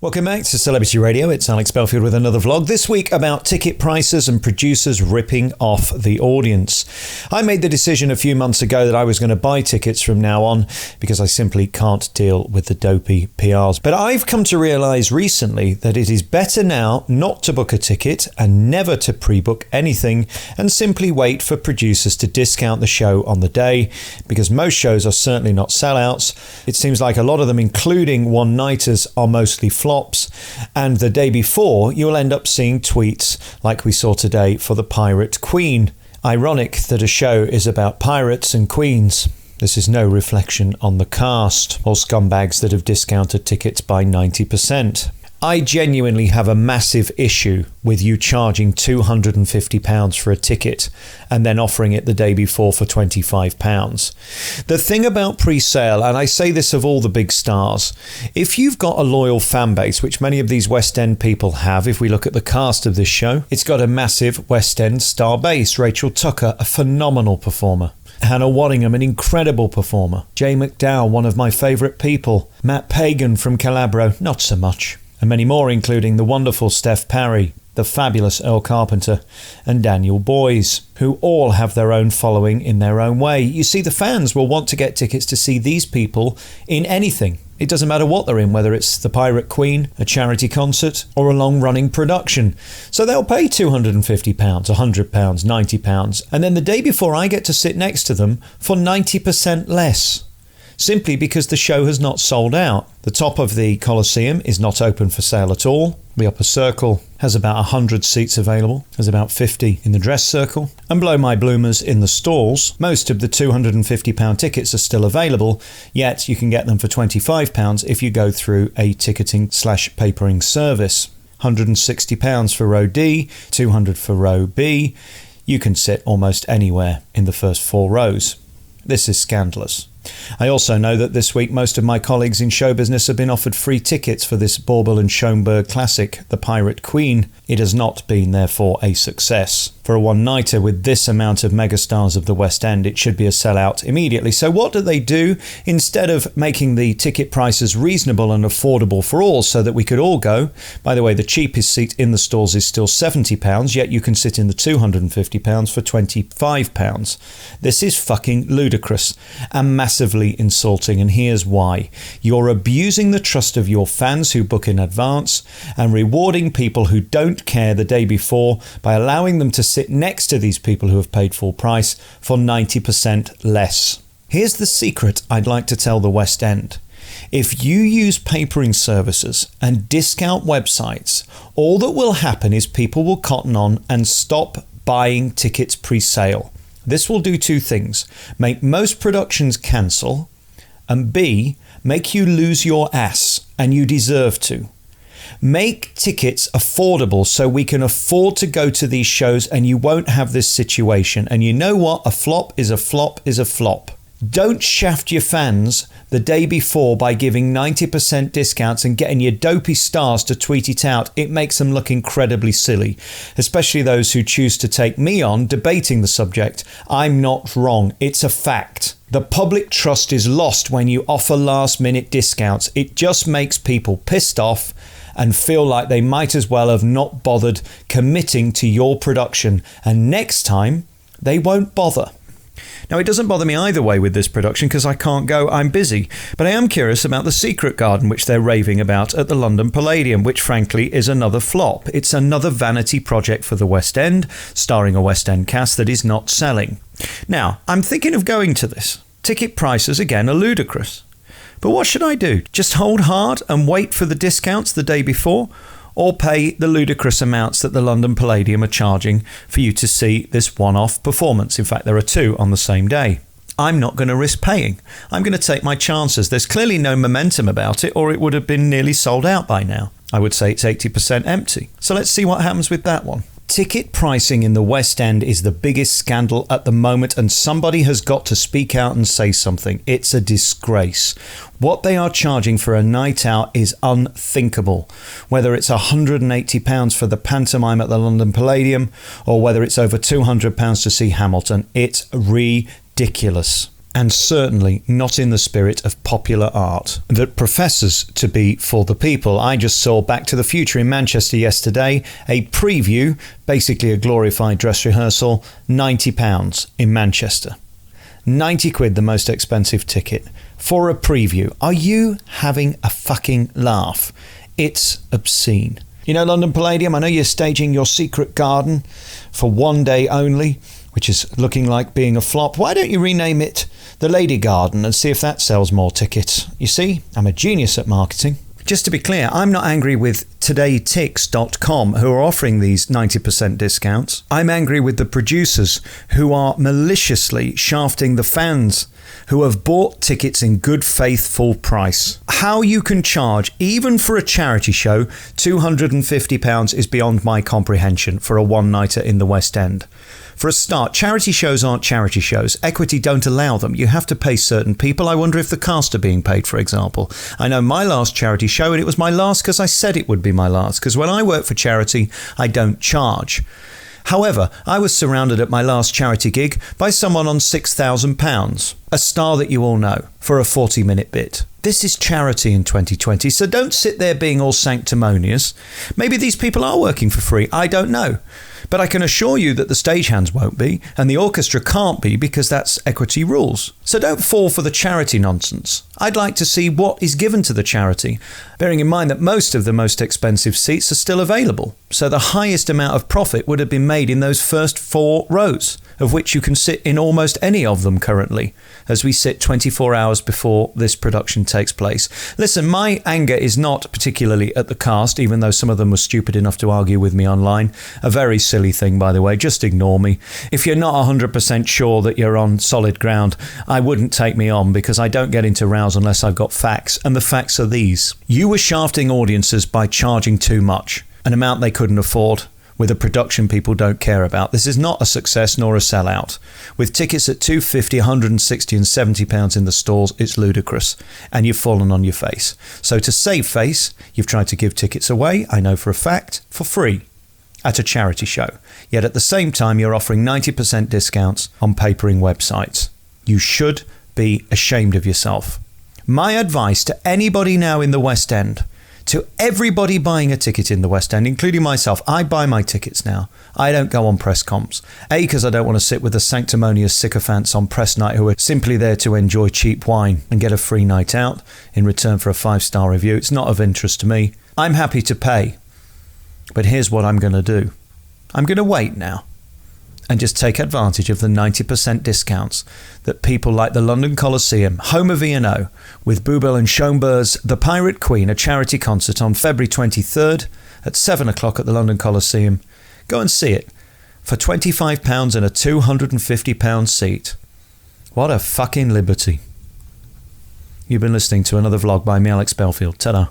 Welcome back to Celebrity Radio. It's Alex Belfield with another vlog. This week about ticket prices and producers ripping off the audience. I made the decision a few months ago that I was going to buy tickets from now on because I simply can't deal with the dopey PRs. But I've come to realise recently that it is better now not to book a ticket and never to pre-book anything and simply wait for producers to discount the show on the day, because most shows are certainly not sellouts. It seems like a lot of them, including one-nighters, are mostly flops, and the day before you'll end up seeing tweets like we saw today for the Pirate Queen. Ironic that a show is about pirates and queens. This is no reflection on the cast or scumbags that have discounted tickets by 90%. I genuinely have a massive issue with you charging £250 for a ticket and then offering it the day before for £25. The thing about pre-sale, and I say this of all the big stars, if you've got a loyal fan base, which many of these West End people have, if we look at the cast of this show, it's got a massive West End star base. Rachel Tucker, a phenomenal performer. Hannah Waddingham, an incredible performer. Jay McDowell, one of my favourite people. Matt Pagan from Calabro, not so much. And many more, including the wonderful Steph Parry, the fabulous Earl Carpenter, and Daniel Boyes, who all have their own following in their own way. You see, the fans will want to get tickets to see these people in anything. It doesn't matter what they're in, whether it's the Pirate Queen, a charity concert, or a long-running production. So they'll pay £250, £100, £90, and then the day before I get to sit next to them for 90% less. Simply because the show has not sold out. The top of the Coliseum is not open for sale at all. The upper circle has about 100 seats available. There's about 50 in the dress circle. And below my bloomers in the stalls, most of the £250 tickets are still available, yet you can get them for £25 if you go through a ticketing/papering service. £160 for row D, £200 for row B. You can sit almost anywhere in the first 4 rows. This is scandalous. I also know that this week most of my colleagues in show business have been offered free tickets for this Bauble and Schoenberg classic, The Pirate Queen. It has not been, therefore, a success. For a one-nighter with this amount of megastars of the West End, it should be a sellout immediately. So what do? Instead of making the ticket prices reasonable and affordable for all so that we could all go, by the way, the cheapest seat in the stalls is still £70, yet you can sit in the £250 for £25. This is fucking ludicrous and massively insulting, and here's why. You're abusing the trust of your fans who book in advance and rewarding people who don't care the day before by allowing them to sit next to these people who have paid full price for 90% less. Here's the secret I'd like to tell the West End. If you use papering services and discount websites, all that will happen is people will cotton on and stop buying tickets pre-sale. This will do 2 things: make most productions cancel, and B, make you lose your ass, and you deserve to. Make tickets affordable so we can afford to go to these shows and you won't have this situation. And you know what? A flop is a flop is a flop. Don't shaft your fans the day before by giving 90% discounts and getting your dopey stars to tweet it out. It makes them look incredibly silly, especially those who choose to take me on debating the subject. I'm not wrong. It's a fact. The public trust is lost when you offer last-minute discounts. It just makes people pissed off and feel like they might as well have not bothered committing to your production. And next time, they won't bother. Now, it doesn't bother me either way with this production because I can't go, I'm busy. But I am curious about the Secret Garden, which they're raving about at the London Palladium, which frankly is another flop. It's another vanity project for the West End, starring a West End cast that is not selling. Now, I'm thinking of going to this. Ticket prices, again, are ludicrous. But what should I do? Just hold hard and wait for the discounts the day before? Or pay the ludicrous amounts that the London Palladium are charging for you to see this one-off performance? In fact, there are 2 on the same day. I'm not going to risk paying. I'm going to take my chances. There's clearly no momentum about it, or it would have been nearly sold out by now. I would say it's 80% empty. So let's see what happens with that one. Ticket pricing in the West End is the biggest scandal at the moment, and somebody has got to speak out and say something. It's a disgrace. What they are charging for a night out is unthinkable. Whether it's £180 for the pantomime at the London Palladium, or whether it's over £200 to see Hamilton, it's ridiculous. and certainly not in the spirit of popular art that professes to be for the people. I just saw Back to the Future in Manchester yesterday, a preview, basically a glorified dress rehearsal, £90 in Manchester. 90 quid, the most expensive ticket for a preview. Are you having a fucking laugh? It's obscene. You know, London Palladium, I know you're staging your secret garden for one day only, which is looking like being a flop. Why don't you rename it the Lady Garden and see if that sells more tickets? You see, I'm a genius at marketing. Just to be clear, I'm not angry with todaytix.com who are offering these 90% discounts. I'm angry with the producers who are maliciously shafting the fans who have bought tickets in good faith full price. How you can charge, even for a charity show, £250 is beyond my comprehension for a one-nighter in the West End. For a start, charity shows aren't charity shows. Equity don't allow them. You have to pay certain people. I wonder if the cast are being paid, for example. I know my last charity show, and it was my last because I said it would be my last, because when I work for charity, I don't charge. However, I was surrounded at my last charity gig by someone on £6,000, a star that you all know, for a 40-minute bit. This is charity in 2020, so don't sit there being all sanctimonious. Maybe these people are working for free, I don't know. But I can assure you that the stagehands won't be, and the orchestra can't be, because that's equity rules. So don't fall for the charity nonsense. I'd like to see what is given to the charity, bearing in mind that most of the most expensive seats are still available. So the highest amount of profit would have been made in those first 4 rows, of which you can sit in almost any of them currently, as we sit 24 hours before this production takes place. Listen, my anger is not particularly at the cast, even though some of them were stupid enough to argue with me online. A very silly thing, by the way. Just ignore me. If you're not 100% sure that you're on solid ground, I wouldn't take me on, because I don't get into rows unless I've got facts, and the facts are these. You were shafting audiences by charging too much, an amount they couldn't afford, with a production people don't care about. This is not a success nor a sellout. With tickets at £250, £160 and £70 in the stalls, it's ludicrous, and you've fallen on your face. So to save face, you've tried to give tickets away, I know for a fact, for free at a charity show. Yet at the same time, you're offering 90% discounts on papering websites. You should be ashamed of yourself. My advice to anybody now in the West End, to everybody buying a ticket in the West End, including myself, I buy my tickets now. I don't go on press comps. A, because I don't want to sit with the sanctimonious sycophants on press night who are simply there to enjoy cheap wine and get a free night out in return for a 5-star review. It's not of interest to me. I'm happy to pay. But here's what I'm going to do. I'm going to wait now and just take advantage of the 90% discounts that people like the London Coliseum, home of E&O, with Bubel and Schoenberg's The Pirate Queen, a charity concert on February 23rd at 7 o'clock at the London Coliseum. Go and see it for £25 and a £250 seat. What a fucking liberty. You've been listening to another vlog by me, Alex Belfield. Ta-da.